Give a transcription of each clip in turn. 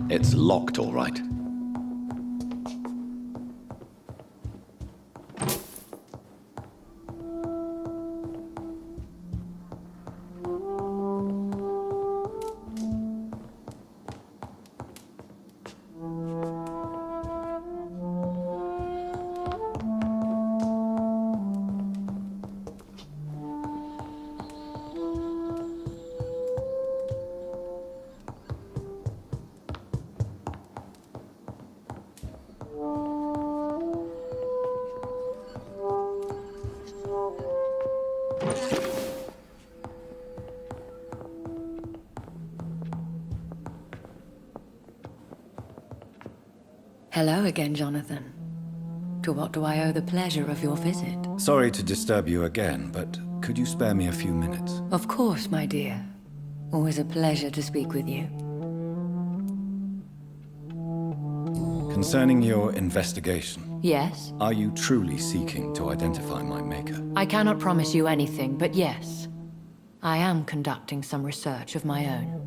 It's locked, all right. Hello again, Jonathan. To what do I owe the pleasure of your visit? Sorry to disturb you again, but could you spare me a few minutes? Of course, my dear. Always a pleasure to speak with you. Concerning your investigation, Yes? are you truly seeking to identify my maker? I cannot promise you anything, but yes. I am conducting some research of my own.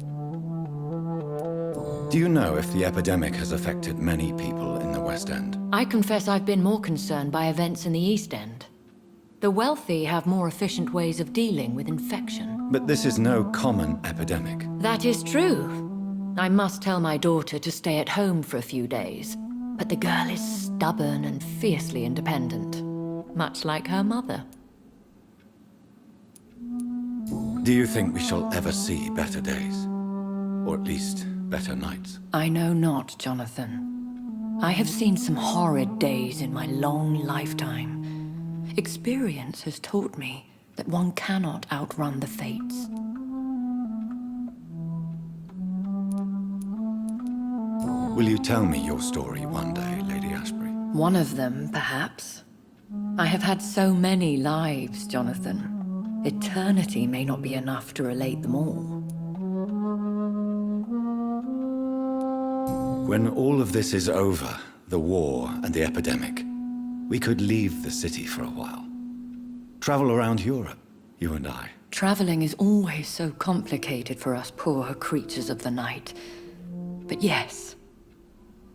Do you know if the epidemic has affected many people in the West End? I confess I've been more concerned by events in the East End. The wealthy have more efficient ways of dealing with infection. But this is no common epidemic. That is true. I must tell my daughter to stay at home for a few days. But the girl is stubborn and fiercely independent, much like her mother. Do you think we shall ever see better days? Or at least, better nights? I know not, Jonathan. I have seen some horrid days in my long lifetime. Experience has taught me that one cannot outrun the fates. Will you tell me your story one day, Lady Ashbury? One of them, perhaps. I have had so many lives, Jonathan. Eternity may not be enough to relate them all. When all of this is over, the war and the epidemic, we could leave the city for a while. Travel around Europe, you and I. Traveling is always so complicated for us poor creatures of the night. But yes,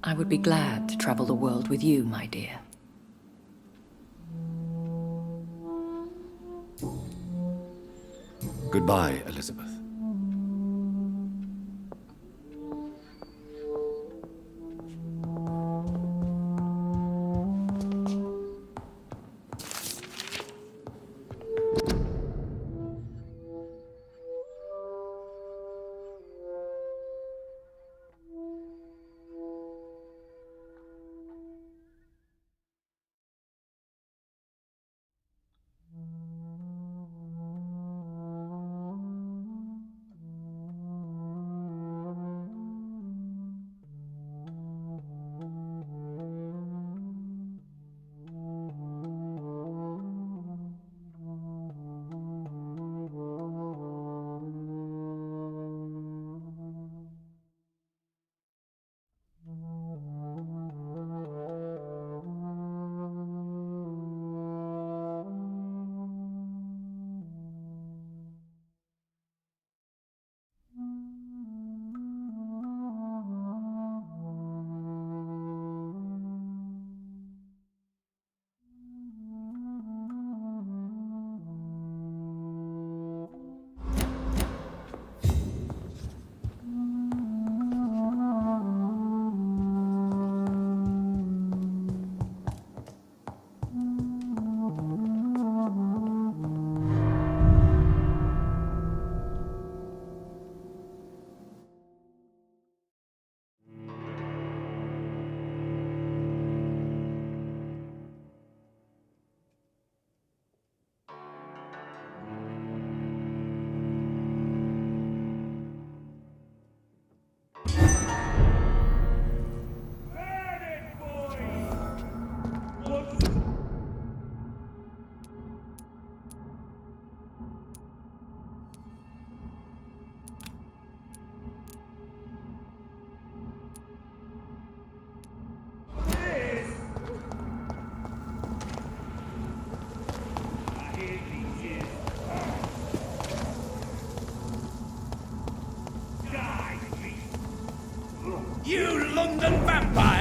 I would be glad to travel the world with you, my dear. Goodbye, Elizabeth.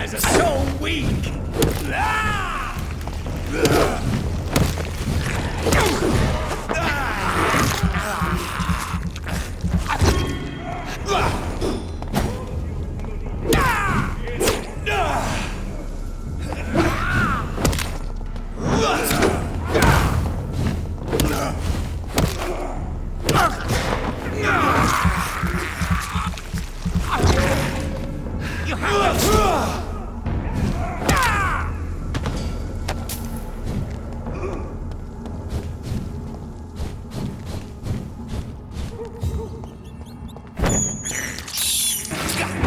guys are so weak!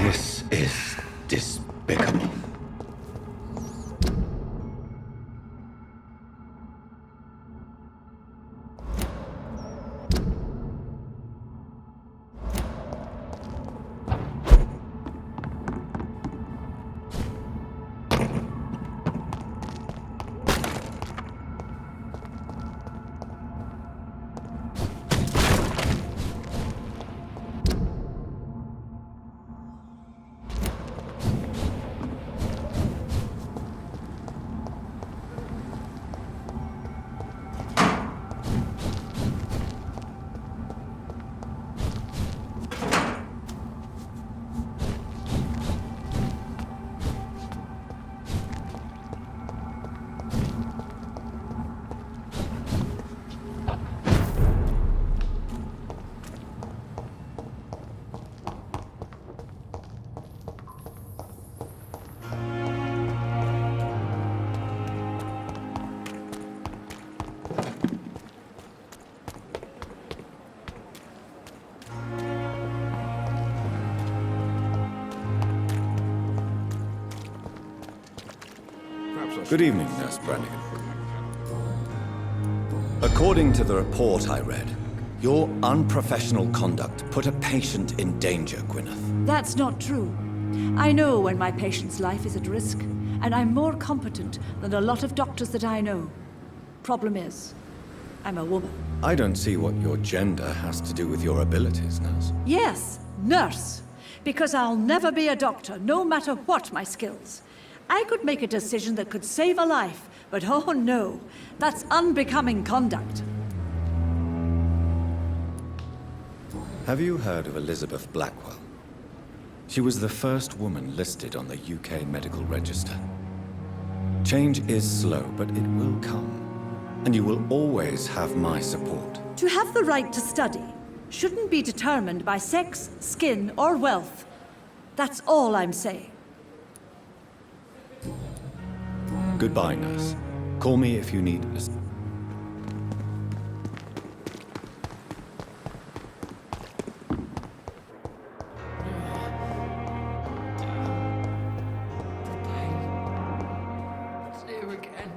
This is despicable. Good evening, Nurse Brannigan. According to the report I read, your unprofessional conduct put a patient in danger, Gwyneth. That's not true. I know when my patient's life is at risk, and I'm more competent than a lot of doctors that I know. Problem is, I'm a woman. I don't see what your gender has to do with your abilities, Nurse. Yes, nurse. Because I'll never be a doctor, no matter what my skills. I could make a decision that could save a life, but oh no, that's unbecoming conduct. Have you heard of Elizabeth Blackwell? She was the first woman listed on the UK Medical Register. Change is slow, but it will come. And you will always have my support. To have the right to study shouldn't be determined by sex, skin, or wealth. That's all I'm saying. Goodbye, Nurse. Call me if you need us. It's here again.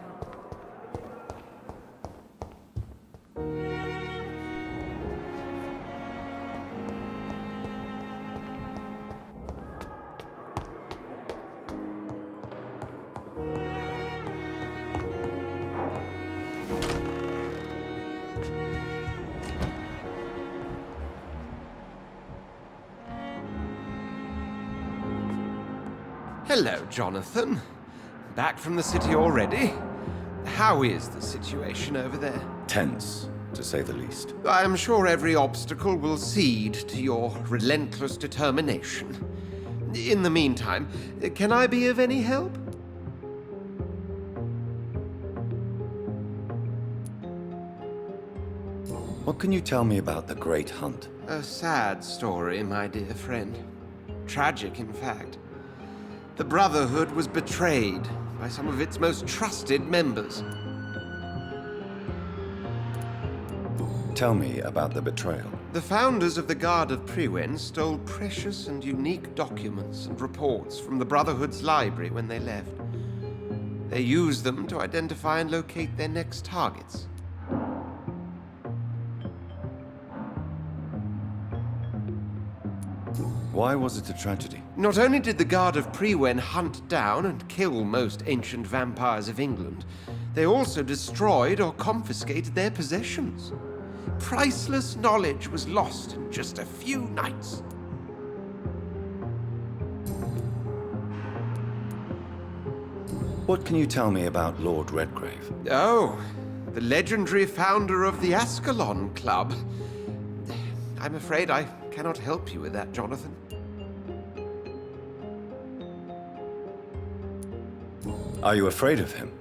Hello, Jonathan. Back from the city already? How is the situation over there? Tense, to say the least. I'm sure every obstacle will cede to your relentless determination. In the meantime, can I be of any help? What can you tell me about the Great Hunt? A sad story, my dear friend. Tragic, in fact. The Brotherhood was betrayed by some of its most trusted members. Tell me about the betrayal. The founders of the Guard of Priwen stole precious and unique documents and reports from the Brotherhood's library when they left. They used them to identify and locate their next targets. Why was it a tragedy? Not only did the Guard of Priwen hunt down and kill most ancient vampires of England, they also destroyed or confiscated their possessions. Priceless knowledge was lost in just a few nights. What can you tell me about Lord Redgrave? Oh, the legendary founder of the Ascalon Club. I'm afraid I cannot help you with that, Jonathan. Are you afraid of him?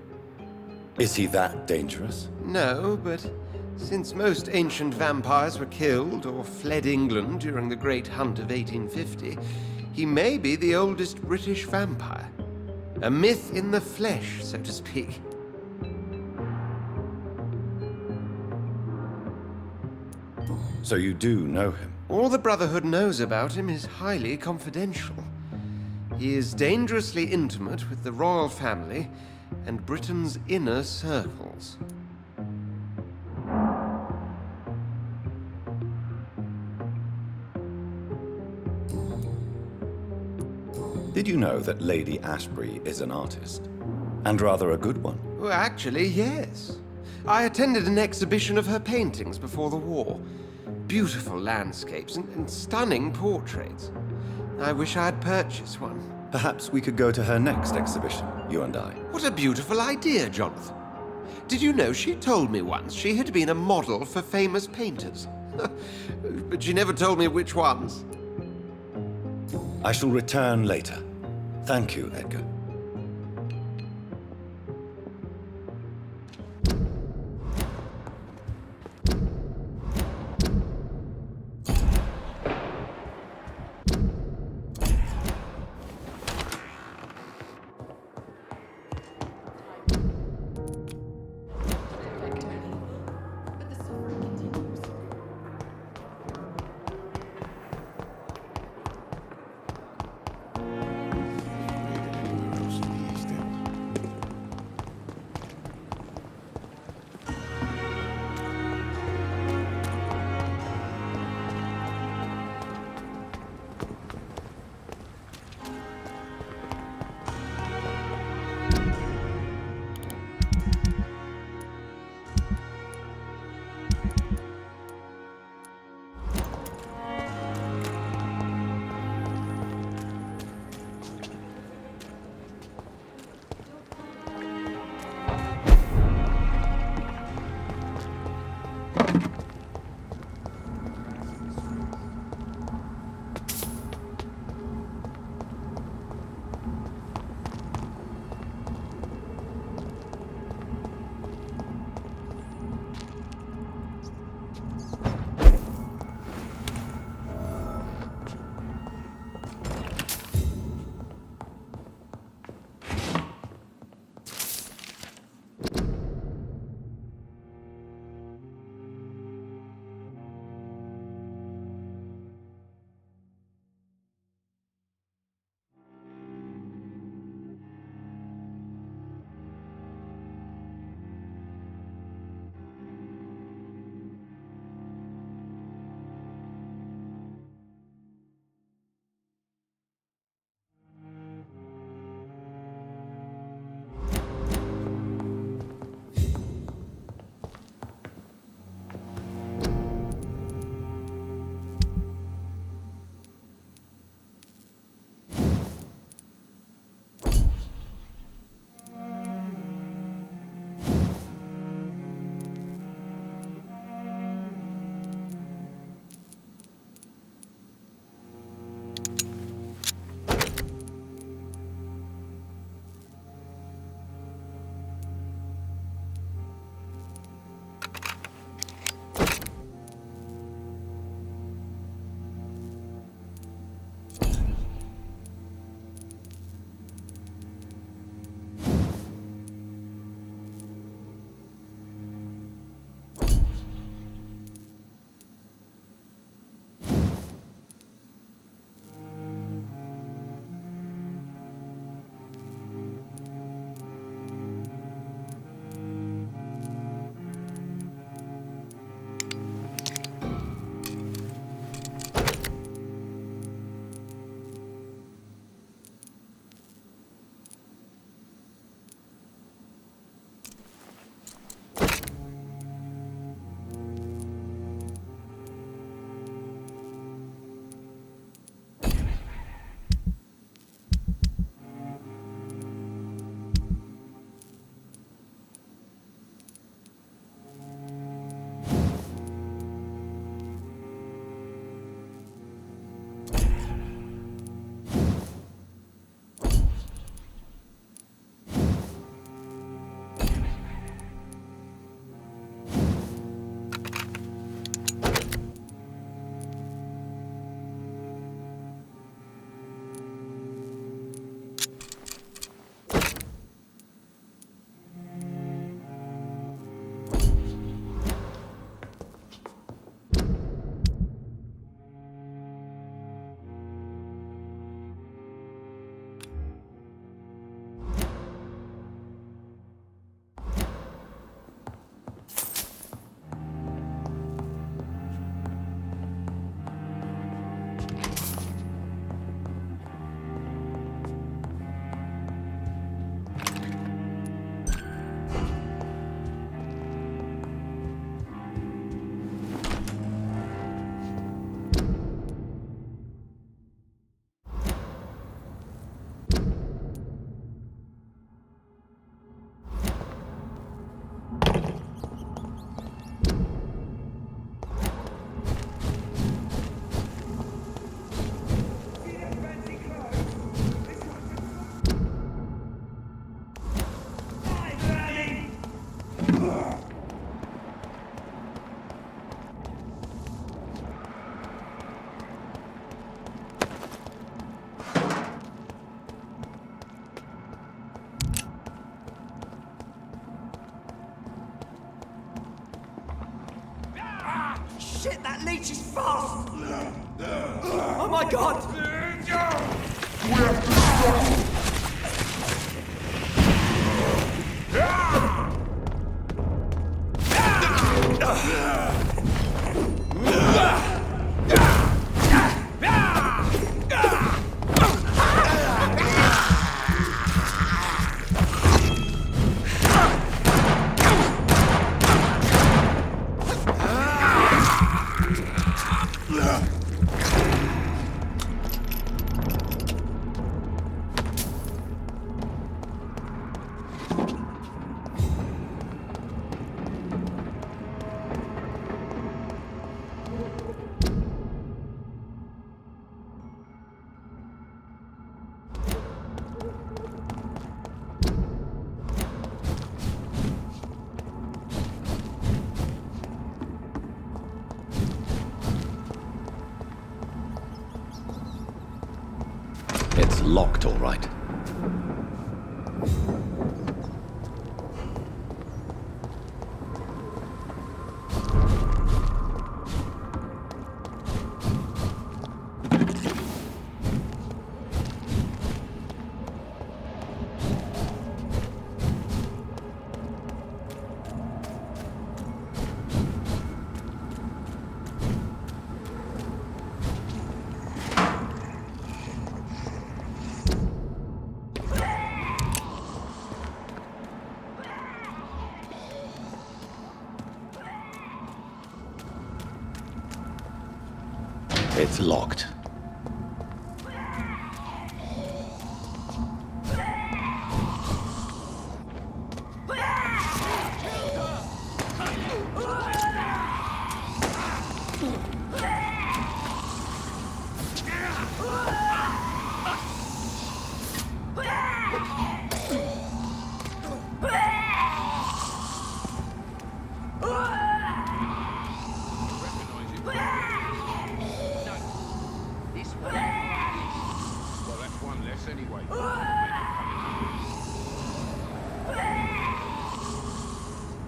Is he that dangerous? No, but since most ancient vampires were killed or fled England during the Great Hunt of 1850, he may be the oldest British vampire. A myth in the flesh, so to speak. So you do know him? All the Brotherhood knows about him is highly confidential. He is dangerously intimate with the royal family and Britain's inner circles. Did you know that Lady Ashbury is an artist? And rather a good one. Well, actually, yes. I attended an exhibition of her paintings before the war. Beautiful landscapes and stunning portraits. I wish I had purchased one. Perhaps we could go to her next exhibition, you and I. What a beautiful idea, Jonathan. Did you know she told me once she had been a model for famous painters? But she never told me which ones. I shall return later. Thank you, Edgar. shit, that leech is fast! Oh my god! It's locked, all right. It's locked.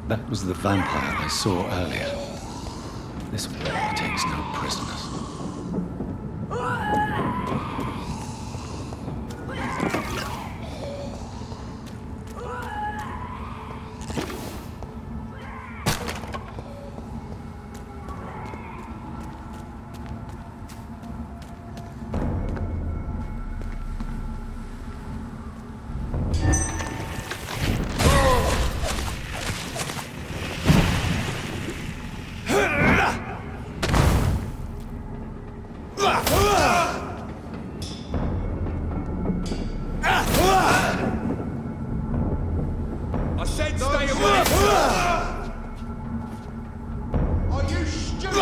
That was the vampire I saw earlier. This war takes no prisoners. I said stay away! Are you stupid?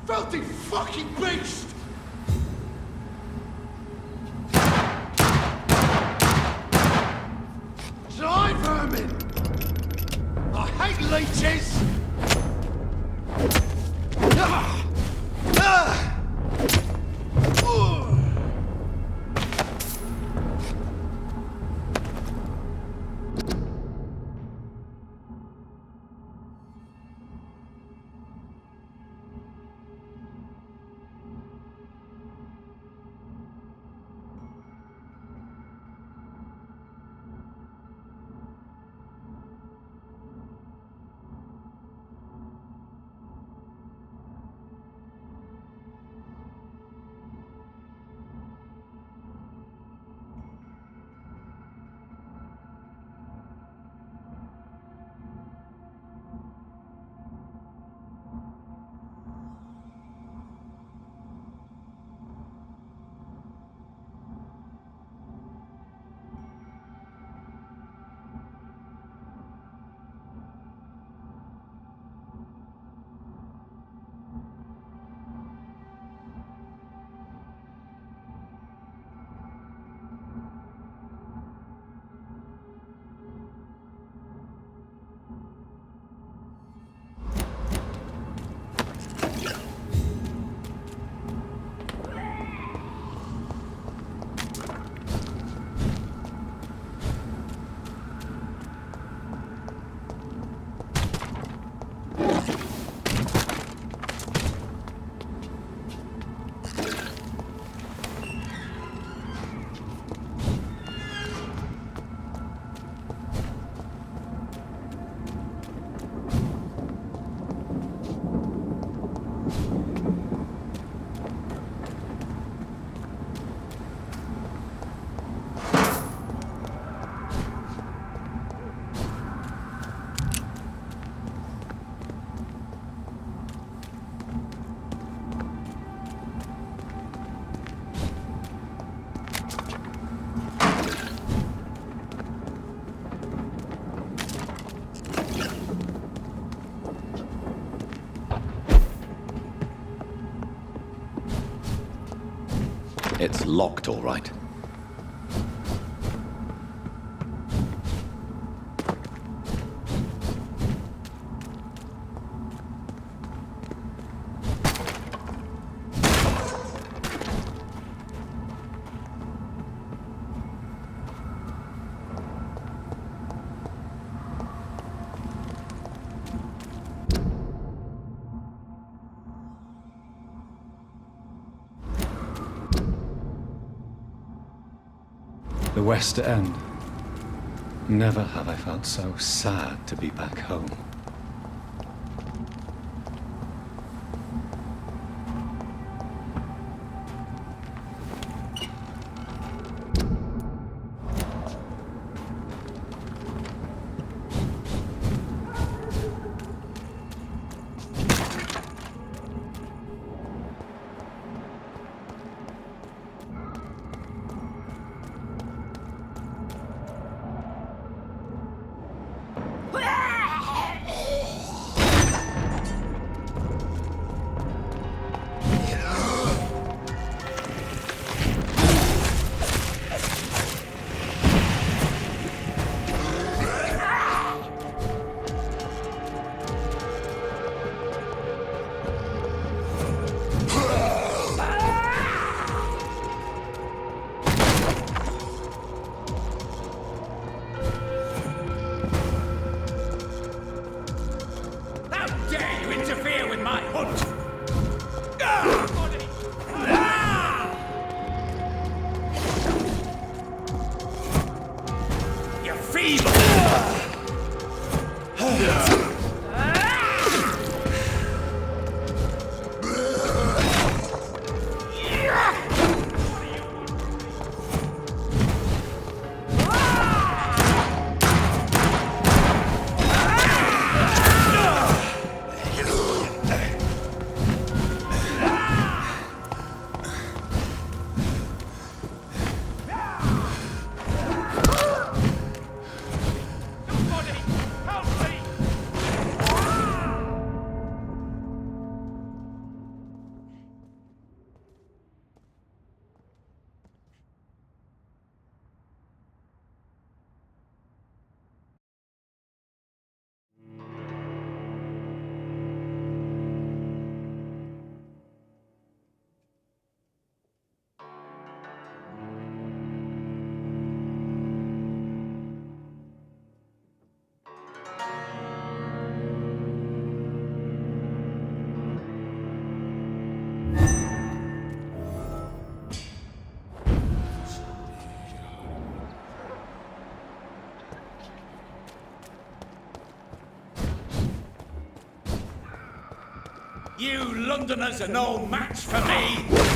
Filthy fucking beast! Die, vermin! I hate leeches! It's locked, all right. The West End. Never have I felt so sad to be back home. You Londoners are no match for me!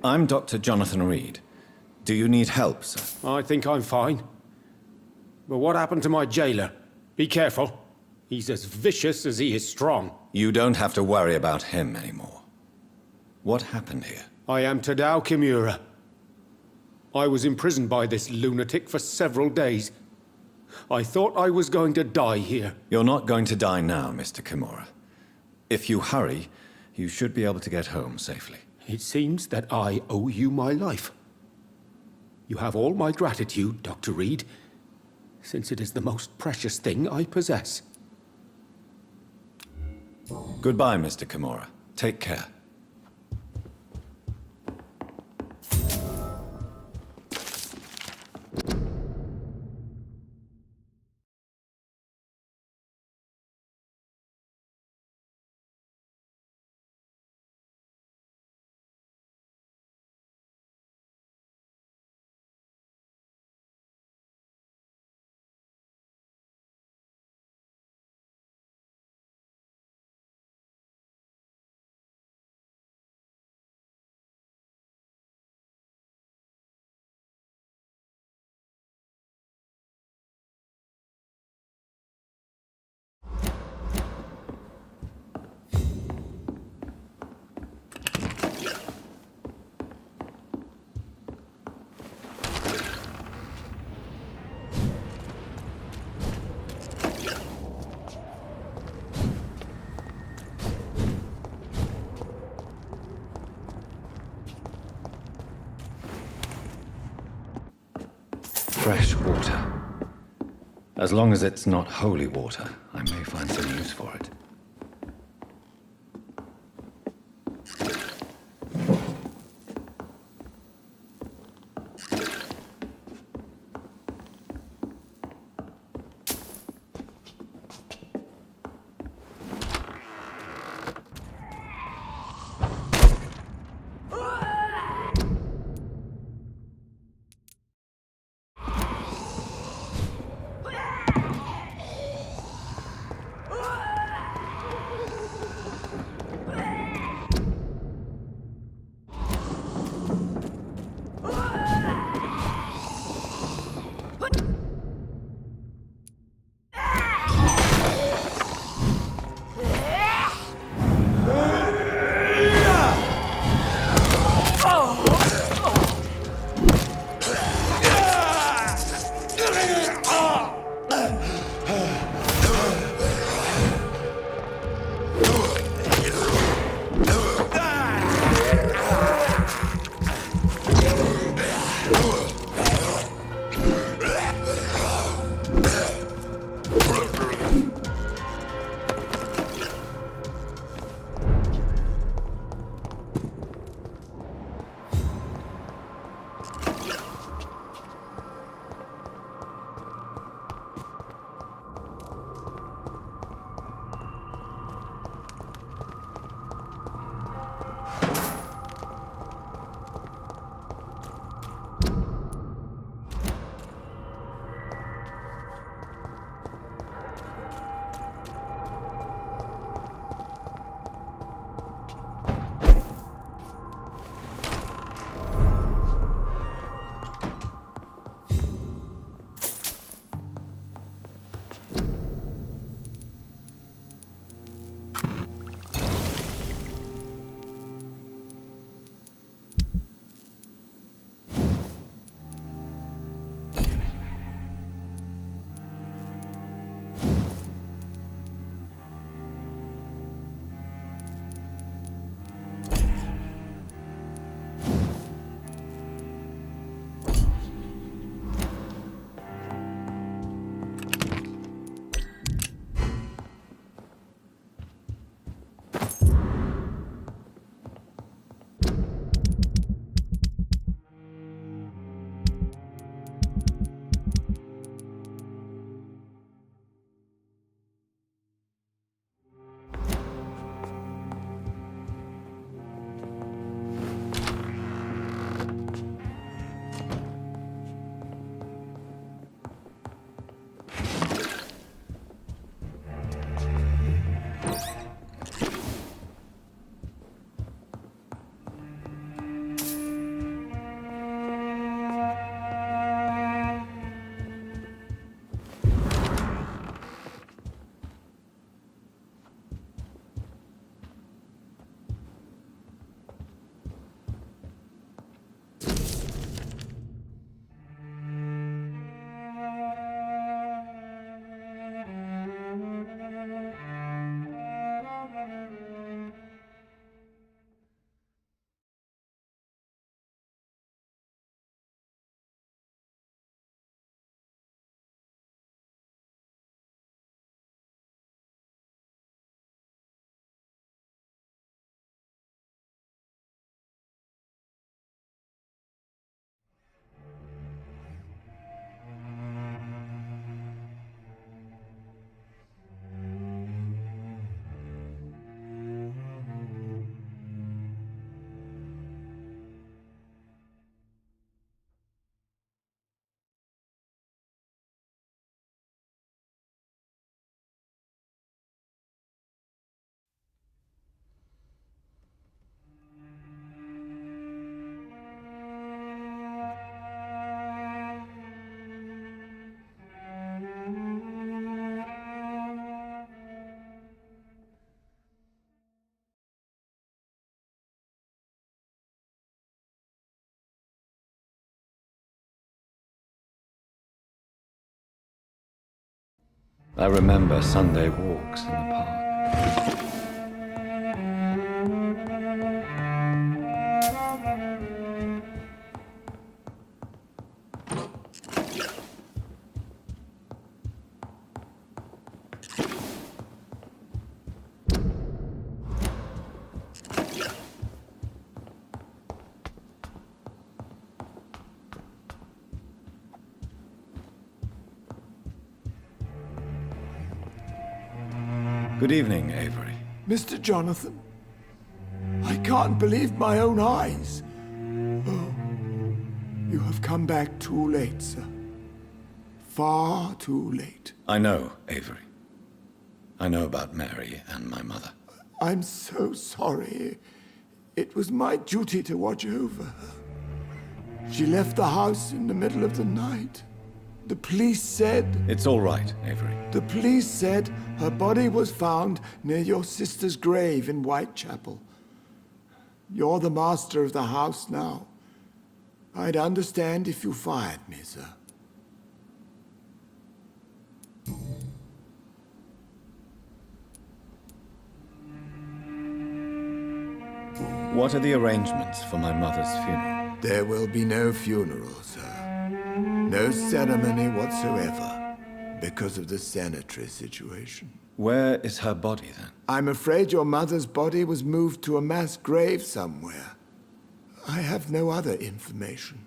I'm Dr. Jonathan Reed. Do you need help, sir? I think I'm fine. But what happened to my jailer? Be careful. He's as vicious as he is strong. You don't have to worry about him anymore. What happened here? I am Tadao Kimura. I was imprisoned by this lunatic for several days. I thought I was going to die here. You're not going to die now, Mr. Kimura. If you hurry, you should be able to get home safely. It seems that I owe you my life. You have all my gratitude, Dr. Reed, since it is the most precious thing I possess. Goodbye, Mr. Kimura. Take care. Fresh water. As long as it's not holy water, I may find some use for it. I remember Sunday walks in the park. Good evening, Avery. Mr. Jonathan, I can't believe my own eyes. Oh, you have come back too late, sir. Far too late. I know, Avery. I know about Mary and my mother. I'm so sorry. It was my duty to watch over her. She left the house in the middle of the night. The police said... It's all right, Avery. The police said her body was found near your sister's grave in Whitechapel. You're the master of the house now. I'd understand if you fired me, sir. What are the arrangements for my mother's funeral? There will be no funeral, sir. No ceremony whatsoever, because of the sanitary situation. Where is her body, then? I'm afraid your mother's body was moved to a mass grave somewhere. I have no other information.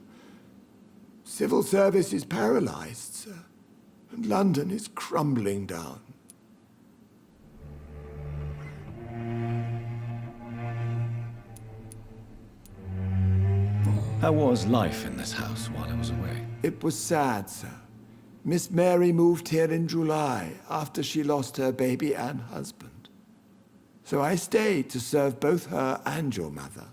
Civil service is paralyzed, sir, and London is crumbling down. How was life in this house while I was away? It was sad, sir. Miss Mary moved here in July after she lost her baby and husband. So I stayed to serve both her and your mother.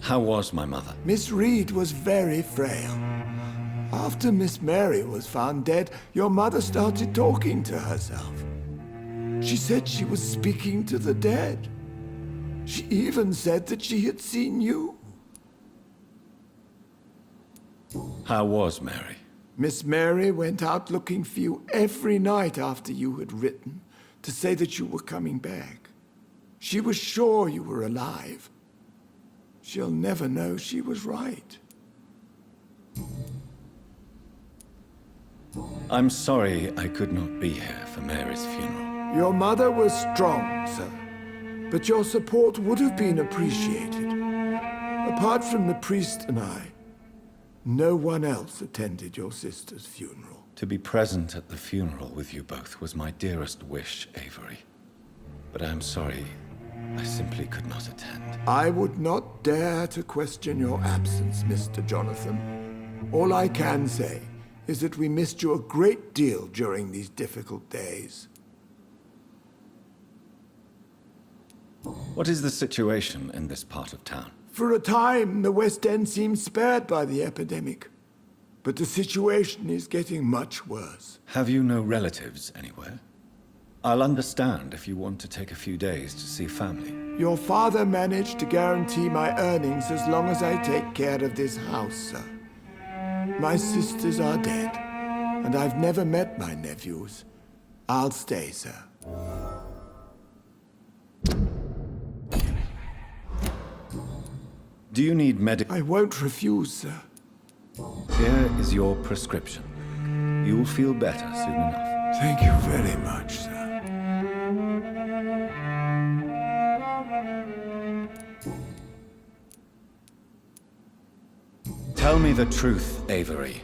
How was my mother? Miss Reed was very frail. After Miss Mary was found dead, your mother started talking to herself. She said she was speaking to the dead. She even said that she had seen you. How was Mary? Miss Mary went out looking for you every night after you had written to say that you were coming back. She was sure you were alive. She'll never know she was right. I'm sorry I could not be here for Mary's funeral. Your mother was strong, sir, but your support would have been appreciated. Apart from the priest and I, no one else attended your sister's funeral. To be present at the funeral with you both was my dearest wish, Avery. But I'm sorry, I simply could not attend. I would not dare to question your absence, Mr. Jonathan. All I can say is that we missed you a great deal during these difficult days. What is the situation in this part of town? For a time, the West End seemed spared by the epidemic. But the situation is getting much worse. Have you no relatives anywhere? I'll understand if you want to take a few days to see family. Your father managed to guarantee my earnings as long as I take care of this house, sir. My sisters are dead, and I've never met my nephews. I'll stay, sir. Do you need medical? I won't refuse, sir. Here is your prescription. You'll feel better soon enough. Thank you very much, sir. Tell me the truth, Avery.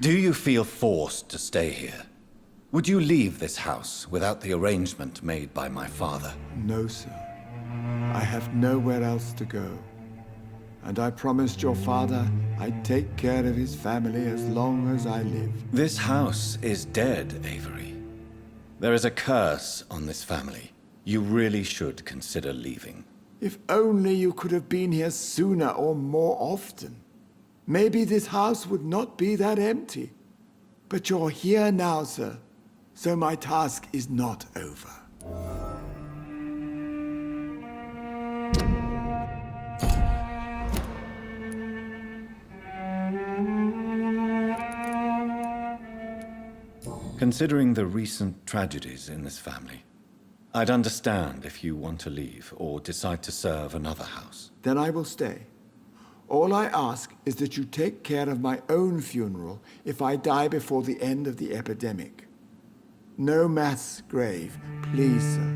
Do you feel forced to stay here? Would you leave this house without the arrangement made by my father? No, sir. I have nowhere else to go. And I promised your father I'd take care of his family as long as I live. This house is dead, Avery. There is a curse on this family. You really should consider leaving. If only you could have been here sooner or more often. Maybe this house would not be that empty. But you're here now, sir, so my task is not over. Considering the recent tragedies in this family, I'd understand if you want to leave or decide to serve another house. Then I will stay. All I ask is that you take care of my own funeral if I die before the end of the epidemic. No mass grave, please, sir.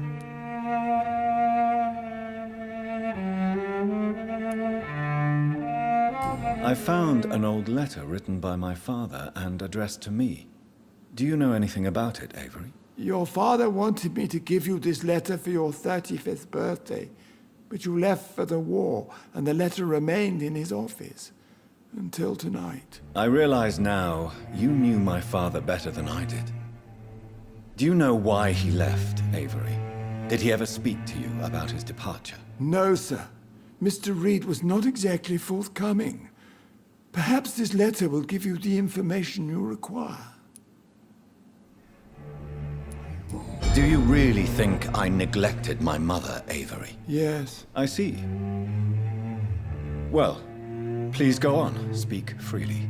I found an old letter written by my father and addressed to me. Do you know anything about it, Avery? Your father wanted me to give you this letter for your 35th birthday, but you left for the war, and the letter remained in his office until tonight. I realize now you knew my father better than I did. Do you know why he left, Avery? Did he ever speak to you about his departure? No, sir. Mr. Reed was not exactly forthcoming. Perhaps this letter will give you the information you require. Do you really think I neglected my mother, Avery? Yes. I see. Well, please go on. Speak freely.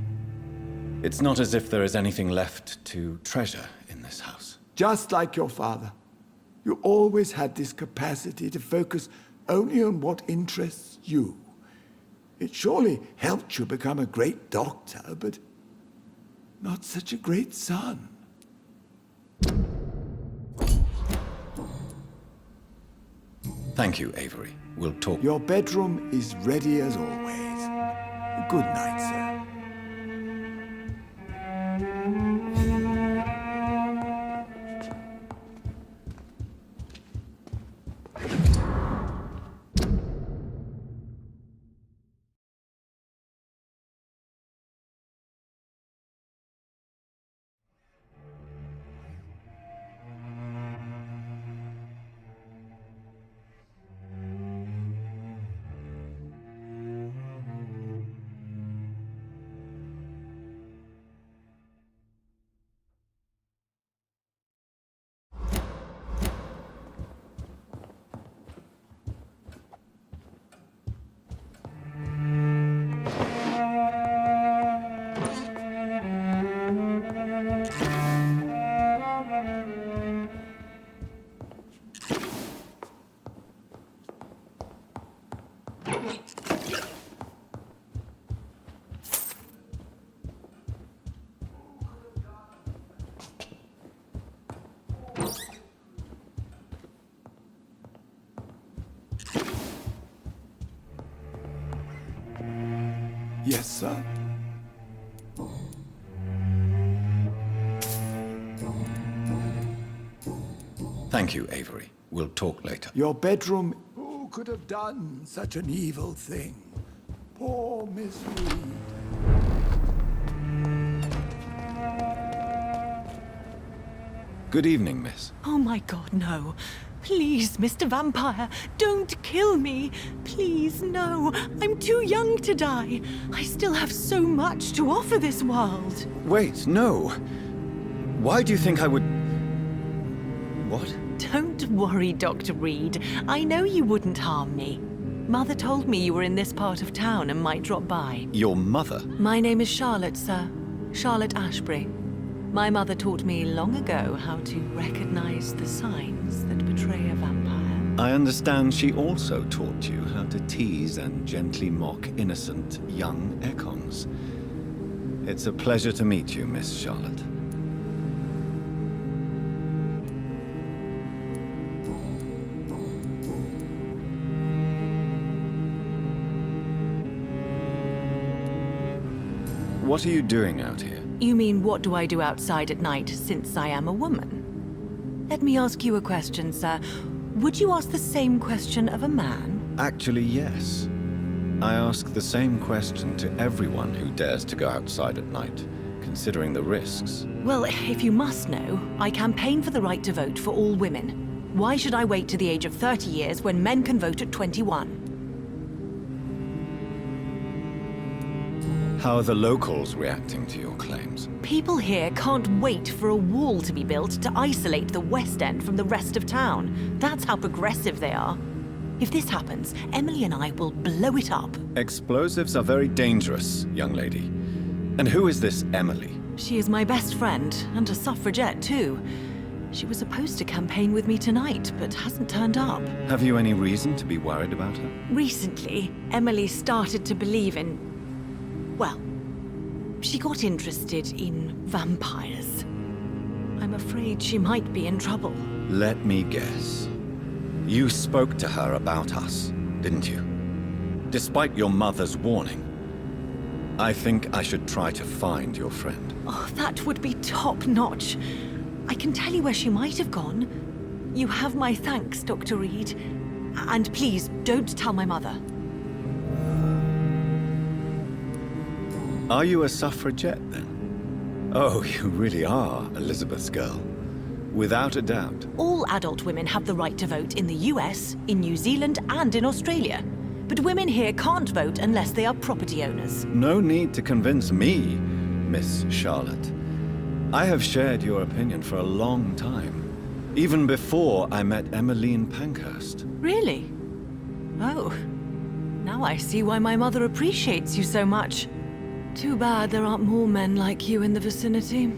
It's not as if there is anything left to treasure in this house. Just like your father. You always had this capacity to focus only on what interests you. It surely helped you become a great doctor, but not such a great son. Thank you, Avery. We'll talk. Your bedroom is ready as always. Good night, sir. Yes, sir. Thank you, Avery. We'll talk later. Your bedroom... Who could have done such an evil thing? Poor Miss Reed. Good evening, miss. Oh my God, no. Please, Mr. Vampire, don't kill me. Please, no. I'm too young to die. I still have so much to offer this world. Wait, no. Why do you think I would... What? Don't worry, Dr. Reed. I know you wouldn't harm me. Mother told me you were in this part of town and might drop by. Your mother? My name is Charlotte, sir. Charlotte Ashbury. My mother taught me long ago how to recognize the signs that betray a vampire. I understand she also taught you how to tease and gently mock innocent young Ekons. It's a pleasure to meet you, Miss Charlotte. What are you doing out here? You mean, what do I do outside at night since I am a woman? Let me ask you a question, sir. Would you ask the same question of a man? Actually, yes. I ask the same question to everyone who dares to go outside at night, considering the risks. Well, if you must know, I campaign for the right to vote for all women. Why should I wait to the age of 30 years when men can vote at 21? How are the locals reacting to your claims? People here can't wait for a wall to be built to isolate the West End from the rest of town. That's how progressive they are. If this happens, Emily and I will blow it up. Explosives are very dangerous, young lady. And who is this Emily? She is my best friend, and a suffragette too. She was supposed to campaign with me tonight, but hasn't turned up. Have you any reason to be worried about her? Recently, Emily started to believe in... well, she got interested in vampires. I'm afraid she might be in trouble. Let me guess. You spoke to her about us, didn't you? Despite your mother's warning. I think I should try to find your friend. Oh, that would be top-notch. I can tell you where she might have gone. You have my thanks, Dr. Reed. And please, don't tell my mother. Are you a suffragette, then? Oh, you really are Elizabeth's girl. Without a doubt. All adult women have the right to vote in the US, in New Zealand, and in Australia. But women here can't vote unless they are property owners. No need to convince me, Miss Charlotte. I have shared your opinion for a long time. Even before I met Emmeline Pankhurst. Really? Oh. Now I see why my mother appreciates you so much. Too bad there aren't more men like you in the vicinity.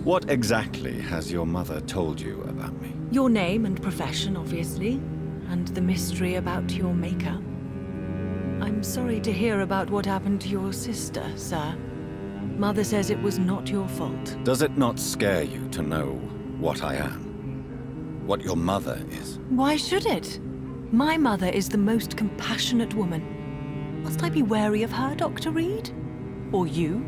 What exactly has your mother told you about me? Your name and profession, obviously, and the mystery about your maker. I'm sorry to hear about what happened to your sister, sir. Mother says it was not your fault. Does it not scare you to know what I am? What your mother is? Why should it? My mother is the most compassionate woman. Must I be wary of her, Dr. Reed? Or you?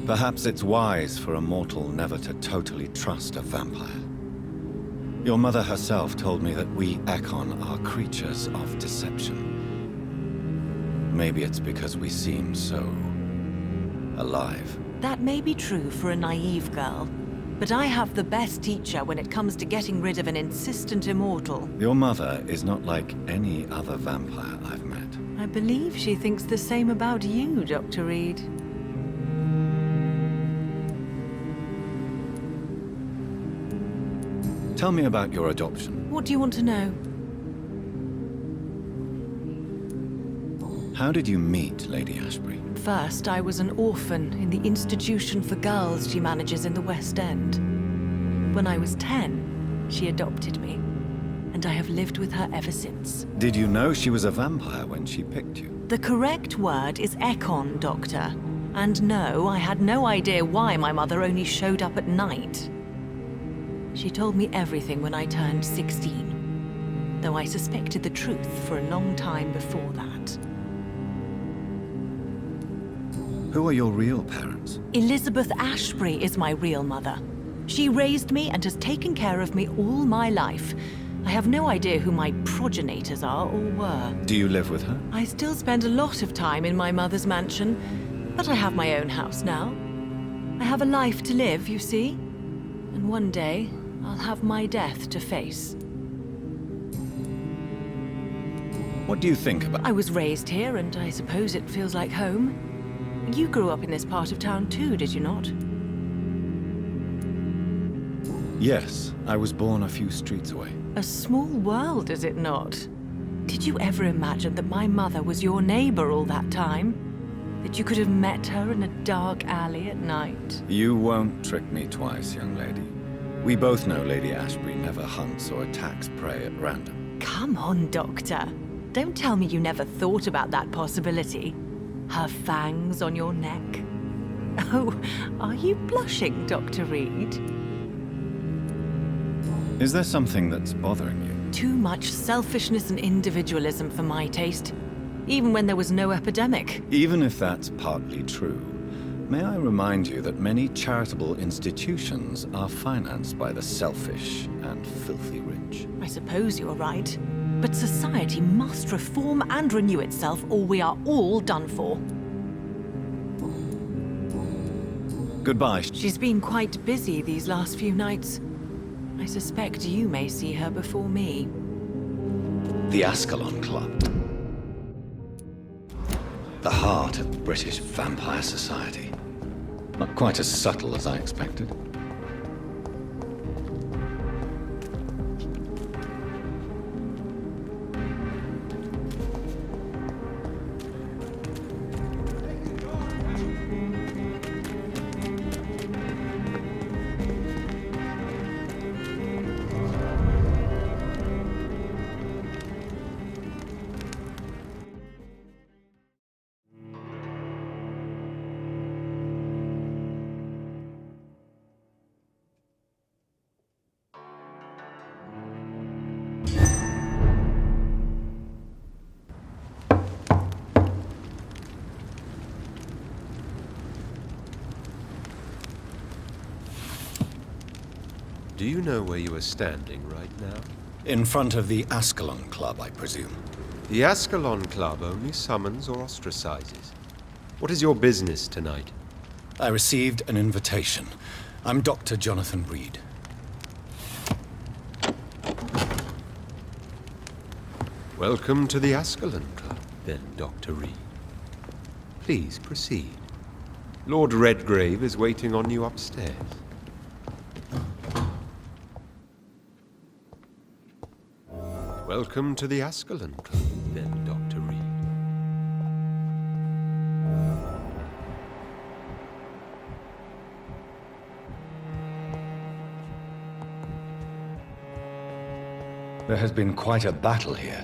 Perhaps it's wise for a mortal never to totally trust a vampire. Your mother herself told me that we Ekon are creatures of deception. Maybe it's because we seem so... alive. That may be true for a naive girl, but I have the best teacher when it comes to getting rid of an insistent immortal. Your mother is not like any other vampire I've met. I believe she thinks the same about you, Dr. Reed. Tell me about your adoption. What do you want to know? How did you meet Lady Ashbury? First, I was an orphan in the institution for girls she manages in the West End. When I was 10, she adopted me, and I have lived with her ever since. Did you know she was a vampire when she picked you? The correct word is Ekon, Doctor. And no, I had no idea why my mother only showed up at night. She told me everything when I turned 16, though I suspected the truth for a long time before that. Who are your real parents? Elizabeth Ashbury is my real mother. She raised me and has taken care of me all my life. I have no idea who my progenitors are or were. Do you live with her? I still spend a lot of time in my mother's mansion, but I have my own house now. I have a life to live, you see. And one day, I'll have my death to face. What do you think about... I was raised here, and I suppose it feels like home. You grew up in this part of town too, did you not? Yes, I was born a few streets away. A small world, is it not? Did you ever imagine that my mother was your neighbor all that time? That you could have met her in a dark alley at night? You won't trick me twice, young lady. We both know Lady Ashbury never hunts or attacks prey at random. Come on, Doctor. Don't tell me you never thought about that possibility. Her fangs on your neck. Oh, are you blushing, Dr. Reed? Is there something that's bothering you? Too much selfishness and individualism for my taste, even when there was no epidemic. Even if that's partly true, may I remind you that many charitable institutions are financed by the selfish and filthy rich? I suppose you're right. But society must reform and renew itself, or we are all done for. Goodbye. She's been quite busy these last few nights. I suspect you may see her before me. The Ascalon Club. The heart of the British vampire society. Not quite as subtle as I expected. Do you know where you are standing right now? In front of the Ascalon Club, I presume. The Ascalon Club only summons or ostracizes. What is your business tonight? I received an invitation. I'm Dr. Jonathan Reed. Welcome to the Ascalon Club, then, Dr. Reed. Please proceed. Lord Redgrave is waiting on you upstairs. Welcome to the Ascalon Club, then, Dr. Reed. There has been quite a battle here.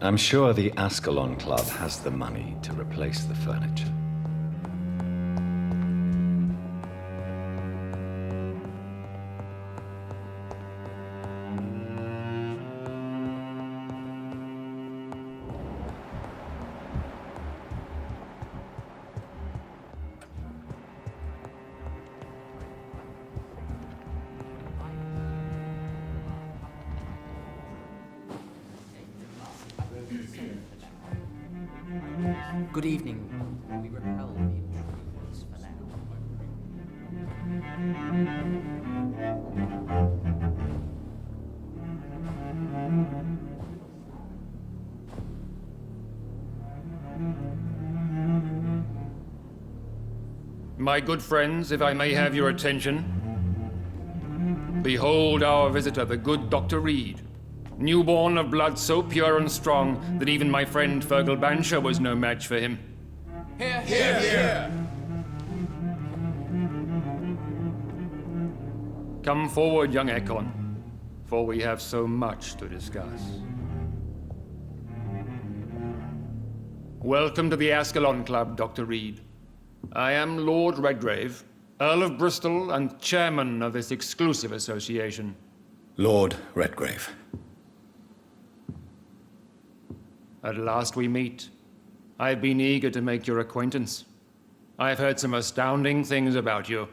I'm sure the Ascalon Club has the money to replace the furniture. Good evening. We repel the intruders for now. My good friends, if I may have your attention. Behold our visitor, the good Dr. Reed. Newborn of blood so pure and strong that even my friend Fergal Bansher was no match for him. Hear, hear, hear! Come forward, young Ekon, for we have so much to discuss. Welcome to the Ascalon Club, Dr. Reed. I am Lord Redgrave, Earl of Bristol and chairman of this exclusive association. Lord Redgrave. At last we meet. I've been eager to make your acquaintance. I've heard some astounding things about you.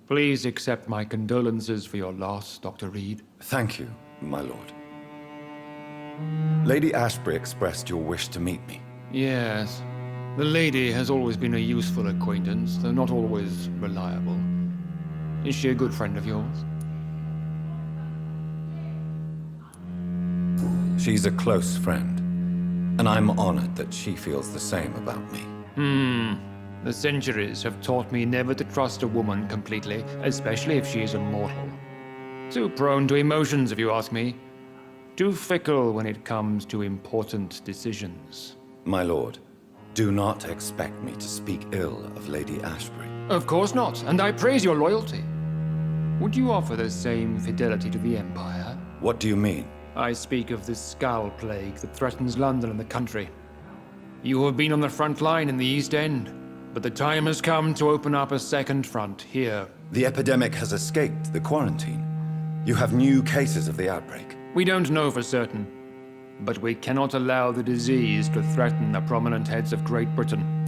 Please accept my condolences for your loss, Dr. Reed. Thank you, my lord. Lady Ashbury expressed your wish to meet me. Yes. The lady has always been a useful acquaintance, though not always reliable. Is she a good friend of yours? She's a close friend, and I'm honored that she feels the same about me. The centuries have taught me never to trust a woman completely, especially if she is a mortal. Too prone to emotions, if you ask me. Too fickle when it comes to important decisions. My lord, do not expect me to speak ill of Lady Ashbury. Of course not, and I praise your loyalty. Would you offer the same fidelity to the Empire? What do you mean? I speak of the Skull Plague that threatens London and the country. You have been on the front line in the East End, but the time has come to open up a second front here. The epidemic has escaped the quarantine. You have new cases of the outbreak. We don't know for certain, but we cannot allow the disease to threaten the prominent heads of Great Britain.